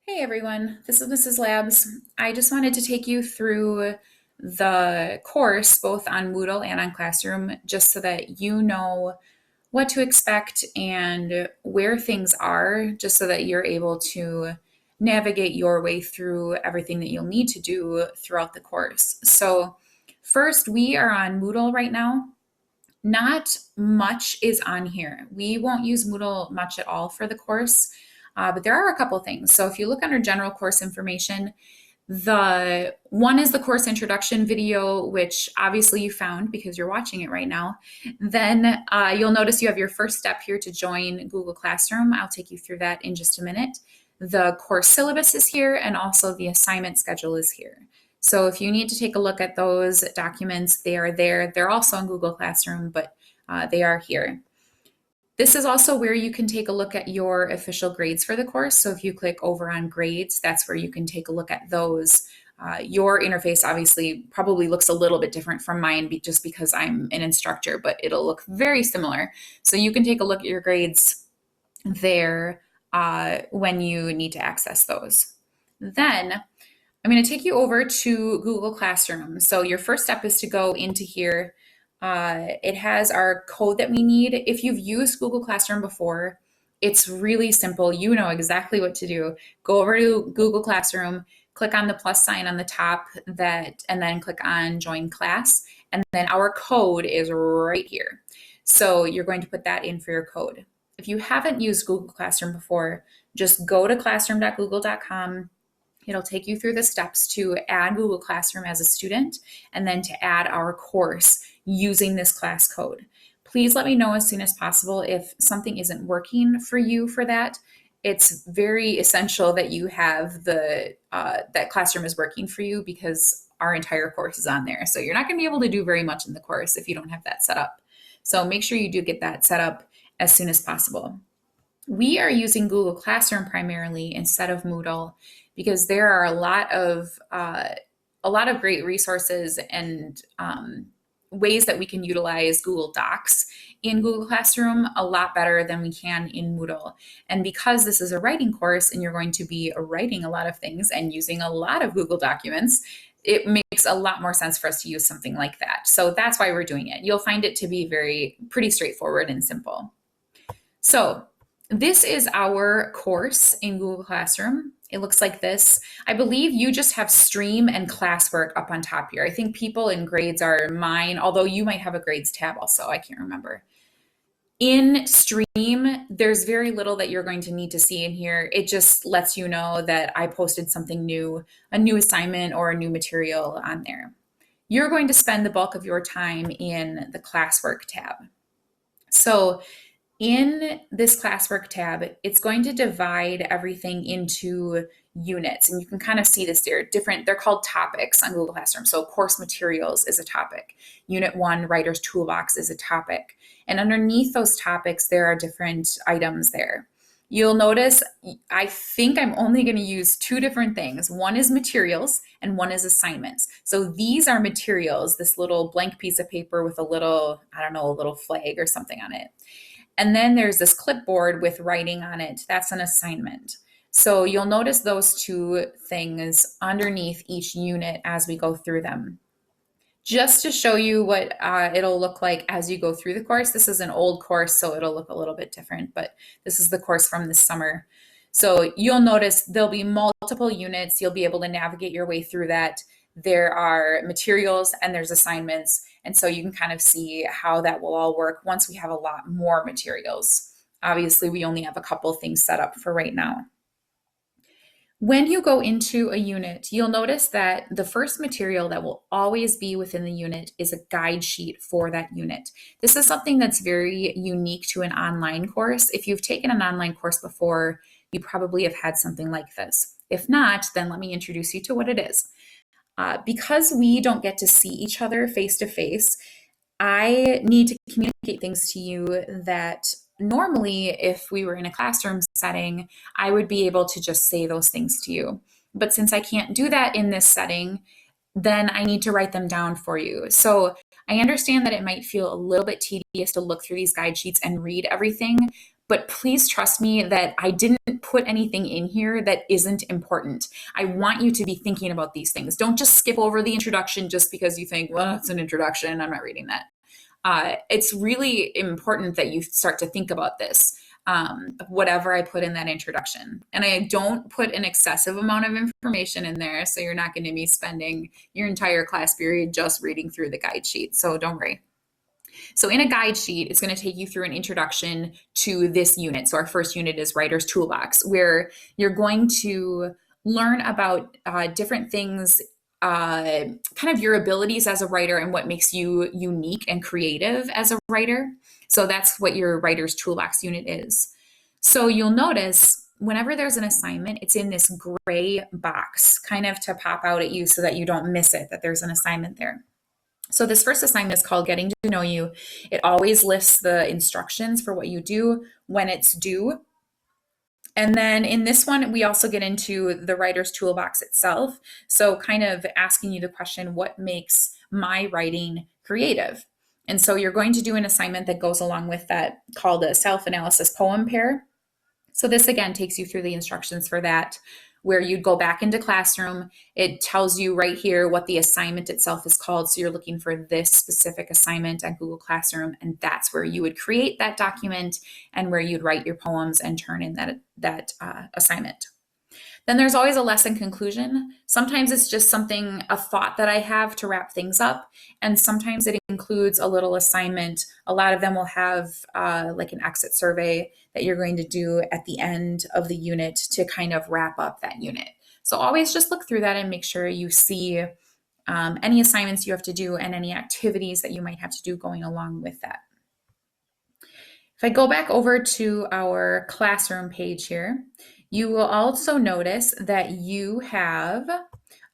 Hey everyone, this is Mrs. Labs. I just wanted to take you through the course both on Moodle and on Classroom just so that you know what to expect and where things are, just so that you're able to navigate your way through everything that you'll need to do throughout the course. So, first, we are on Moodle right now. Not much is on here. We won't use Moodle much at all for the course, but there are a couple things. So if you look under general course information, the one is the course introduction video, which obviously you found because you're watching it right now. Then you'll notice you have your first step here to join Google Classroom. I'll take you through that in just a minute. The course syllabus is here, and also the assignment schedule is here. So if you need to take a look at those documents, they are there. They're also in Google Classroom, but they are here. This is also where you can take a look at your official grades for the course. So if you click over on grades, that's where you can take a look at those. Your interface obviously probably looks a little bit different from mine just because I'm an instructor, but it'll look very similar. So you can take a look at your grades there when you need to access those. Then I'm going to take you over to Google Classroom. So your first step is to go into here. It has our code that we need. If you've used Google Classroom before, it's really simple. You know exactly what to do. Go over to Google Classroom, click on the plus sign on the top and then click on join class. And then our code is right here. So you're going to put that in for your code. If you haven't used Google Classroom before, just go to classroom.google.com. It'll take you through the steps to add Google Classroom as a student and then to add our course using this class code. Please let me know as soon as possible if something isn't working for you for that. It's very essential that you have that Classroom is working for you because our entire course is on there. So you're not going to be able to do very much in the course if you don't have that set up. So make sure you do get that set up as soon as possible. We are using Google Classroom primarily instead of Moodle because there are a lot of great resources and ways that we can utilize Google Docs in Google Classroom a lot better than we can in Moodle. And because this is a writing course and you're going to be writing a lot of things and using a lot of Google documents, it makes a lot more sense for us to use something like that. So that's why we're doing it. You'll find it to be pretty straightforward and simple. So this is our course in Google Classroom. It looks like this. I believe you just have stream and classwork up on top here. I think people in grades are mine, although you might have a grades tab also. I can't remember. In stream, there's very little that you're going to need to see in here. It just lets you know that I posted something new, a new assignment or a new material on there. You're going to spend the bulk of your time in the classwork tab. So in this classwork tab, it's going to divide everything into units. And you can kind of see this there. They're called topics on Google Classroom. So course materials is a topic. Unit 1, Writer's Toolbox is a topic. And underneath those topics, there are different items there. You'll notice, I think I'm only going to use two different things. One is materials and one is assignments. So these are materials, this little blank piece of paper with a little flag or something on it. And then there's this clipboard with writing on it. That's an assignment. So you'll notice those two things underneath each unit as we go through them. Just to show you what it'll look like as you go through the course. This is an old course, so it'll look a little bit different, but this is the course from this summer. So you'll notice there'll be multiple units. You'll be able to navigate your way through that. There are materials and there's assignments. And so you can kind of see how that will all work once we have a lot more materials. Obviously, we only have a couple things set up for right now. When you go into a unit, you'll notice that the first material that will always be within the unit is a guide sheet for that unit. This is something that's very unique to an online course. If you've taken an online course before, you probably have had something like this. If not, then let me introduce you to what it is. Because we don't get to see each other face to face, I need to communicate things to you that normally, if we were in a classroom setting, I would be able to just say those things to you. But since I can't do that in this setting, then I need to write them down for you. So I understand that it might feel a little bit tedious to look through these guide sheets and read everything, but please trust me that I didn't put anything in here that isn't important. I want you to be thinking about these things. Don't just skip over the introduction just because you think, well, it's an introduction, I'm not reading that. It's really important that you start to think about this, whatever I put in that introduction. And I don't put an excessive amount of information in there, so you're not going to be spending your entire class period just reading through the guide sheet. So don't worry. So in a guide sheet, it's going to take you through an introduction to this unit. So our first unit is Writer's Toolbox, where you're going to learn about different things, kind of your abilities as a writer and what makes you unique and creative as a writer. So that's what your Writer's Toolbox unit is. So you'll notice whenever there's an assignment, it's in this gray box, kind of to pop out at you so that you don't miss it, that there's an assignment there. So this first assignment is called Getting to Know You. It always lists the instructions for what you do, when it's due. And then in this one, we also get into the Writer's Toolbox itself. So kind of asking you the question, what makes my writing creative? And so you're going to do an assignment that goes along with that called a self-analysis poem pair. So this again takes you through the instructions for that, where you'd go back into Classroom. It tells you right here what the assignment itself is called. So you're looking for this specific assignment on Google Classroom, and that's where you would create that document and where you'd write your poems and turn in that assignment. Then there's always a lesson conclusion. Sometimes it's just something, a thought that I have to wrap things up. And sometimes it includes a little assignment. A lot of them will have like an exit survey that you're going to do at the end of the unit to kind of wrap up that unit. So always just look through that and make sure you see any assignments you have to do and any activities that you might have to do going along with that. If I go back over to our Classroom page here, you will also notice that you have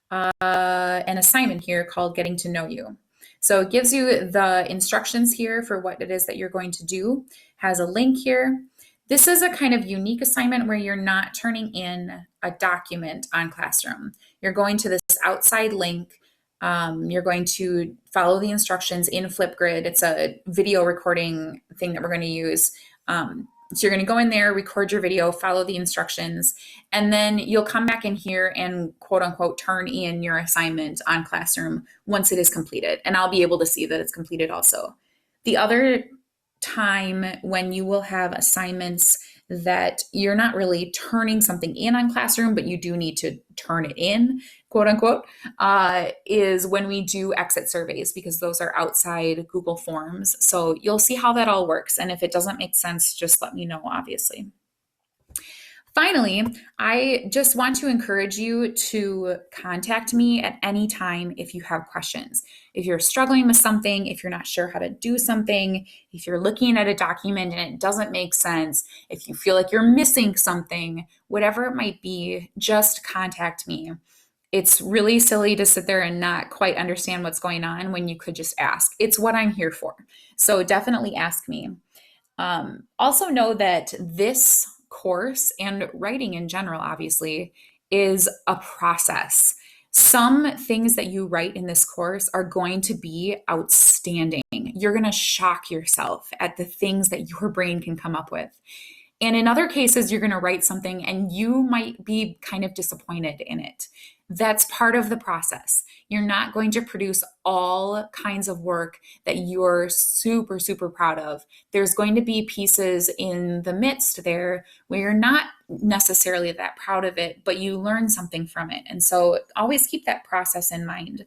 an assignment here called Getting to Know You. So it gives you the instructions here for what it is that you're going to do, has a link here. This is a kind of unique assignment where you're not turning in a document on Classroom. You're going to this outside link. You're going to follow the instructions in Flipgrid. It's a video recording thing that we're going to use. So you're going to go in there, record your video, follow the instructions, and then you'll come back in here and quote unquote turn in your assignment on Classroom once it is completed. And I'll be able to see that it's completed also. The other time when you will have assignments that you're not really turning something in on Classroom, but you do need to turn it in, quote unquote, is when we do exit surveys, because those are outside Google Forms. So you'll see how that all works. And if it doesn't make sense, just let me know, obviously. Finally, I just want to encourage you to contact me at any time if you have questions. If you're struggling with something, if you're not sure how to do something, if you're looking at a document and it doesn't make sense, if you feel like you're missing something, whatever it might be, just contact me. It's really silly to sit there and not quite understand what's going on when you could just ask. It's what I'm here for. So definitely ask me. Also know that this course and writing in general, obviously, is a process. Some things that you write in this course are going to be outstanding. You're going to shock yourself at the things that your brain can come up with. And in other cases, you're going to write something and you might be kind of disappointed in it. That's part of the process. You're not going to produce all kinds of work that you're super, super proud of. There's going to be pieces in the midst there where you're not necessarily that proud of it, but you learn something from it. And so always keep that process in mind.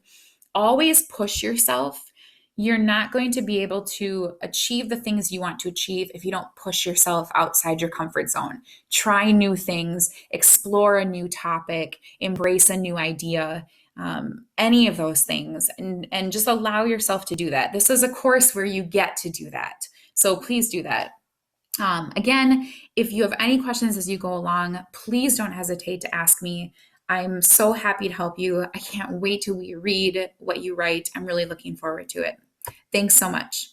Always push yourself. You're not going to be able to achieve the things you want to achieve if you don't push yourself outside your comfort zone. Try new things, explore a new topic, embrace a new idea, any of those things, and just allow yourself to do that. This is a course where you get to do that. So please do that. Again, if you have any questions as you go along, please don't hesitate to ask me. I'm so happy to help you. I can't wait till we read what you write. I'm really looking forward to it. Thanks so much.